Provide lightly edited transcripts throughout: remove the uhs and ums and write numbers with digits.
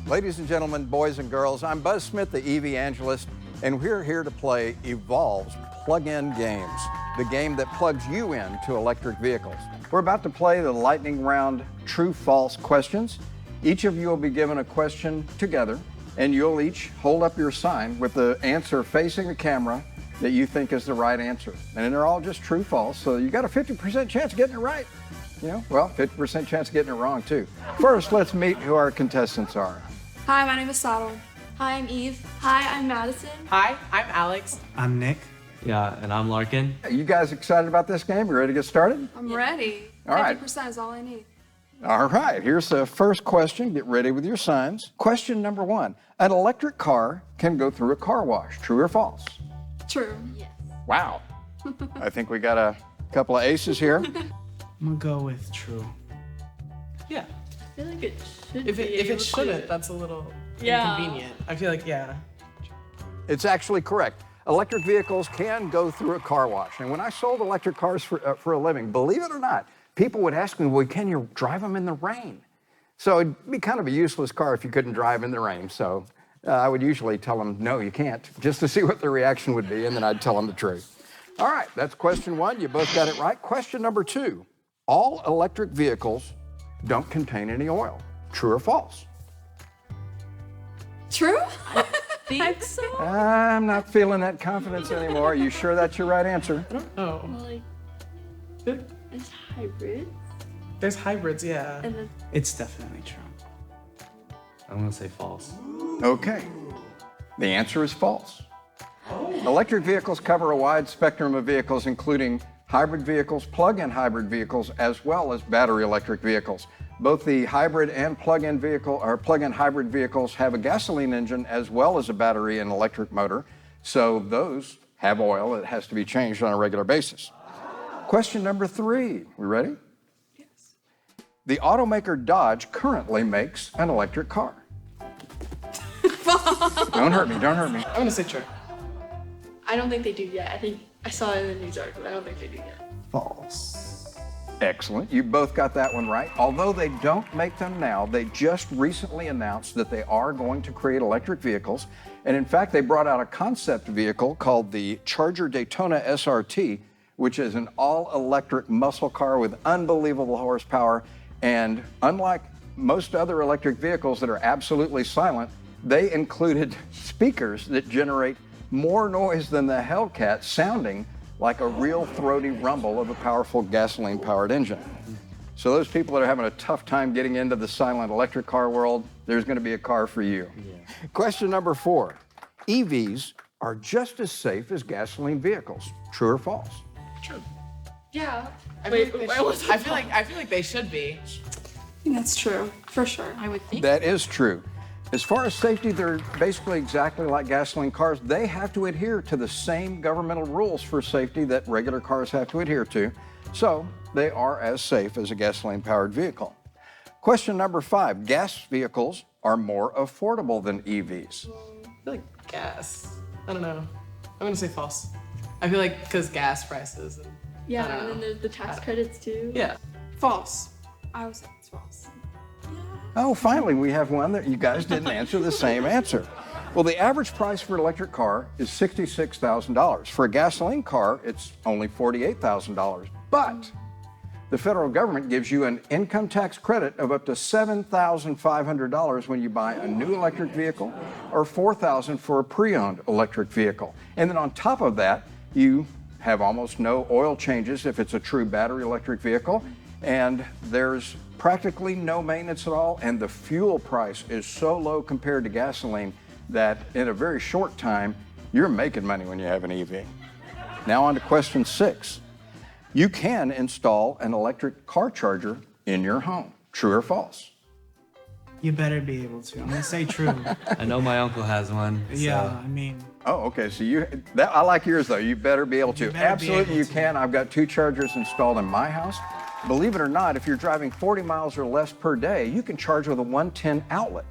Ladies and gentlemen, boys and girls, I'm Buzz Smith, the EV-Angelist, and we're here to play Evolve's Plug-In Games, the game that plugs you in to electric vehicles. We're about to play the lightning round true-false questions. Each of you will be given a question together, and you'll each hold up your sign with the answer facing the camera that you think is the right answer. And they're all just true-false, so you got a 50% chance of getting it right. You know, well, 50% chance of getting it wrong, too. First, let's meet who our contestants are. Hi, my name is Saddle. Hi, I'm Eve. Hi, I'm Madison. Hi, I'm Alex. I'm Nick. Yeah, and I'm Larkin. Are you guys excited about this game? You ready to get started? I'm ready. All right. 50% is all I need. All right, here's the first question. Get ready with your signs. Question number 1. An electric car can go through a car wash. True or false? True. Yes. Wow. I think we got a couple of aces here. I'm gonna go with true. Yeah. I feel like it should If be it able shouldn't, to. that's a little Yeah. inconvenient. I feel like, yeah. It's actually correct. Electric vehicles can go through a car wash. And when I sold electric cars for a living, believe it or not, people would ask me, well, can you drive them in the rain? So it'd be kind of a useless car if you couldn't drive in the rain. So I would usually tell them, no, you can't, just to see what the reaction would be, and then I'd tell them the truth. All right, that's question 1. You both got it right. Question number 2. All electric vehicles don't contain any oil. True or false? True? I think so. I'm not feeling that confidence anymore. Are you sure that's your right answer? Oh. Like, it's hybrid. There's hybrids, yeah. And then It's definitely true. I'm gonna say false. Okay. The answer is false. Electric vehicles cover a wide spectrum of vehicles, including hybrid vehicles, plug-in hybrid vehicles, as well as battery electric vehicles. Both the hybrid and plug-in vehicle or plug-in hybrid vehicles have a gasoline engine as well as a battery and electric motor. So those have oil that has to be changed on a regular basis. Question number 3. We ready? Yes. The automaker Dodge currently makes an electric car. Don't hurt me, don't hurt me. I'm gonna say true. I don't think they do yet. I think I saw it in the news article. I don't think they do yet. False. Excellent. You both got that one right. Although they don't make them now, they just recently announced that they are going to create electric vehicles. And in fact, they brought out a concept vehicle called the Charger Daytona SRT, which is an all-electric muscle car with unbelievable horsepower. And unlike most other electric vehicles that are absolutely silent, they included speakers that generate more noise than the Hellcat, sounding like a real throaty rumble of a powerful gasoline-powered engine. So those people that are having a tough time getting into the silent electric car world, there's going to be a car for you. Yeah. Question number 4. EVs are just as safe as gasoline vehicles. True or false? True. Yeah. I Wait, feel like why they was should. that I feel like they should be. I think that's true, for sure. I would think. That is true. As far as safety, they're basically exactly like gasoline cars. They have to adhere to the same governmental rules for safety that regular cars have to adhere to. So they are as safe as a gasoline-powered vehicle. Question number 5. Gas vehicles are more affordable than EVs. I feel like gas. I don't know. I'm gonna say false. I feel like because gas prices. And, I Yeah, don't and then know. there's the tax credits too. Yeah. False. I would say it's false. Oh, finally, we have one that you guys didn't answer the same answer. Well, the average price for an electric car is $66,000. For a gasoline car, it's only $48,000. But the federal government gives you an income tax credit of up to $7,500 when you buy a new electric vehicle, or $4,000 for a pre-owned electric vehicle. And then on top of that, you have almost no oil changes if it's a true battery electric vehicle, and there's practically no maintenance at all, and the fuel price is so low compared to gasoline that in a very short time, you're making money when you have an EV. Now on to question 6. You can install an electric car charger in your home. True or false? You better be able to. I'm gonna say true. I know my uncle has one. Yeah, So. I mean, Oh, okay, so I like yours though. You better be able to. You better be Absolutely, able you to. can. I've got 2 chargers installed in my house. Believe it or not, if you're driving 40 miles or less per day, you can charge with a 110 outlet,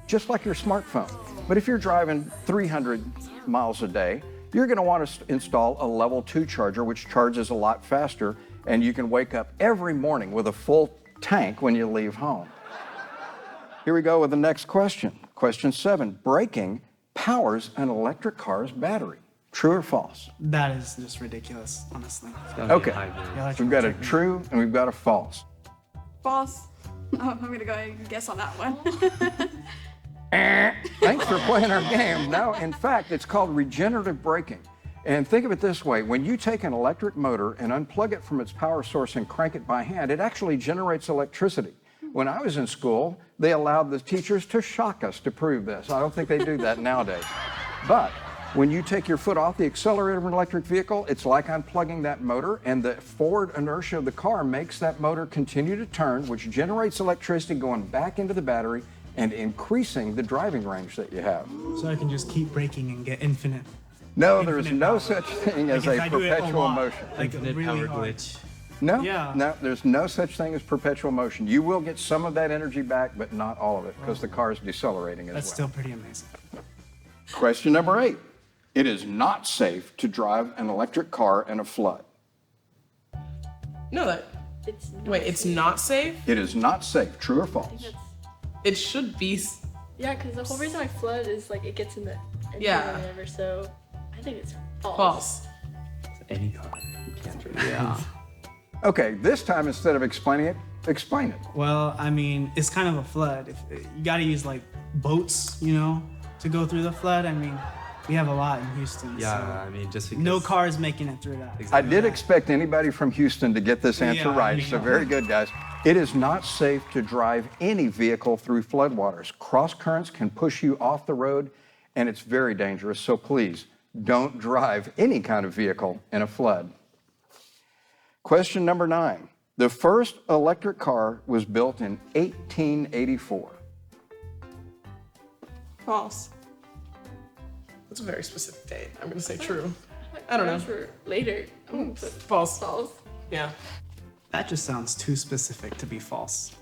just like your smartphone. But if you're driving 300 miles a day, you're going to want to install a level 2 charger, which charges a lot faster, and you can wake up every morning with a full tank when you leave home. Here we go with the next question. Question 7. Braking powers an electric car's battery. True or false? That is just ridiculous, honestly. It's gotta be a Okay. hybrid. Yeah, We've got a true and we've got a false. False. Oh, I'm gonna go ahead and guess on that one. Thanks for playing our game. No, in fact, it's called regenerative braking. And think of it this way, when you take an electric motor and unplug it from its power source and crank it by hand, it actually generates electricity. When I was in school, they allowed the teachers to shock us to prove this. I don't think they do that nowadays. But when you take your foot off the accelerator of an electric vehicle, it's like unplugging that motor, and the forward inertia of the car makes that motor continue to turn, which generates electricity going back into the battery and increasing the driving range that you have. So I can just keep braking and get infinite. No, there is Infinite no power. such thing as Like if a I do it perpetual lot, motion. like Infinite really power hard. glitch. No, Yeah. no, there's no such thing as perpetual motion. You will get some of that energy back, but not all of it, because the car is decelerating as That's well. still pretty amazing. Question number 8. It is not safe to drive an electric car in a flood. No, that. It's not Wait, it's safe. not safe? It is not safe, true or I think false? that's- It should be. Yeah, because the whole reason I flood is like it gets in the engine Yeah. or whatever. So I think it's false. False. Any car. You can't drive. Yeah. Okay, this time instead of explaining it, explain it. Well, I mean, it's kind of a flood. You got to use like boats, you know, to go through the flood. I mean, we have a lot in Houston. Yeah, so I mean, just because. no cars making it through that. I did expect anybody from Houston to get this answer Yeah, right, you so know. very good, guys. It is not safe to drive any vehicle through floodwaters. Cross currents can push you off the road, and it's very dangerous, so please don't drive any kind of vehicle in a flood. Question number 9. The first electric car was built in 1884. False. That's a very specific date. I'm gonna say true. I don't know. For later. I'm gonna put False. false. Yeah. That just sounds too specific to be false.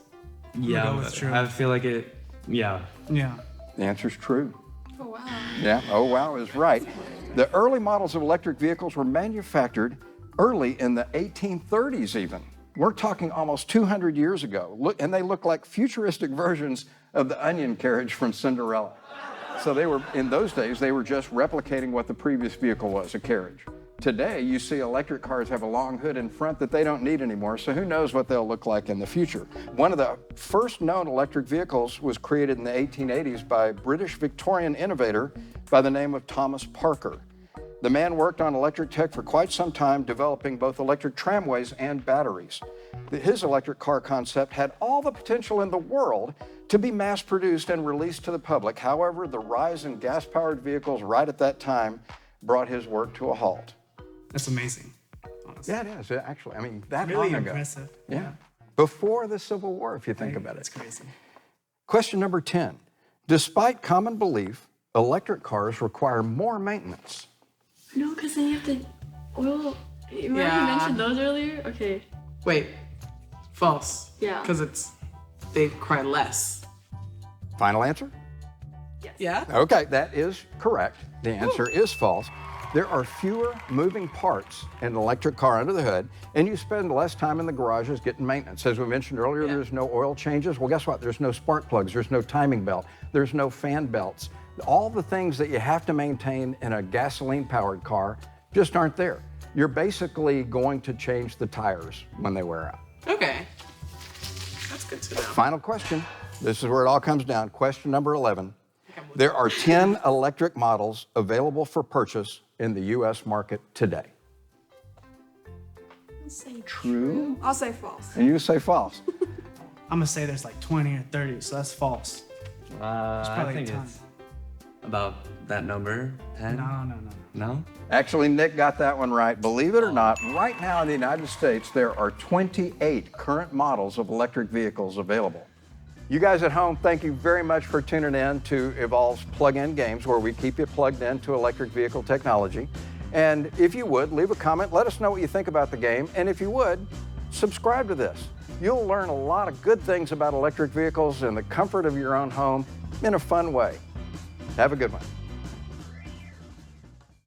Yeah, go with but true. I feel like it. Yeah. Yeah. The answer's true. Oh wow. Yeah, oh wow is right. The early models of electric vehicles were manufactured early in the 1830s even. We're talking almost 200 years ago. Look, and they look like futuristic versions of the onion carriage from Cinderella. So they were, in those days, they were just replicating what the previous vehicle was, a carriage. Today, you see electric cars have a long hood in front that they don't need anymore, so who knows what they'll look like in the future. One of the first known electric vehicles was created in the 1880s by a British Victorian innovator by the name of Thomas Parker. The man worked on electric tech for quite some time, developing both electric tramways and batteries. His electric car concept had all the potential in the world to be mass-produced and released to the public. However, the rise in gas-powered vehicles right at that time brought his work to a halt. That's amazing. Honestly. Yeah, it is, actually. I mean, that Really long ago. impressive. Yeah. Before the Civil War, if you think about That's it. crazy. Question number 10. Despite common belief, electric cars require more maintenance. No, because then you have to oil. Remember Yeah. you mentioned those earlier? Okay. Wait. False. Yeah. Because they cry less. Final answer? Yeah? Okay, that is correct. The answer is false. There are fewer moving parts in an electric car under the hood, and you spend less time in the garages getting maintenance. As we mentioned earlier, Yeah. there's no oil changes. Well, guess what? There's no spark plugs, there's no timing belt, there's no fan belts. All the things that you have to maintain in a gasoline-powered car just aren't there. You're basically going to change the tires when they wear out. Okay. That's good to know. Final question. This is where it all comes down. Question number 11. There are 10 electric models available for purchase in the U.S. market today. Say True. I'll say false. And you say false. I'm gonna say there's like 20 or 30, so that's false. I probably think a ton. it's about that number. 10? No. No? Actually, Nick got that one right. Believe it or not, right now in the United States, there are 28 current models of electric vehicles available. You guys at home, thank you very much for tuning in to Evolve's Plug-In Games, where we keep you plugged into electric vehicle technology. And if you would, leave a comment, let us know what you think about the game, and if you would, subscribe to this. You'll learn a lot of good things about electric vehicles in the comfort of your own home in a fun way. Have a good one.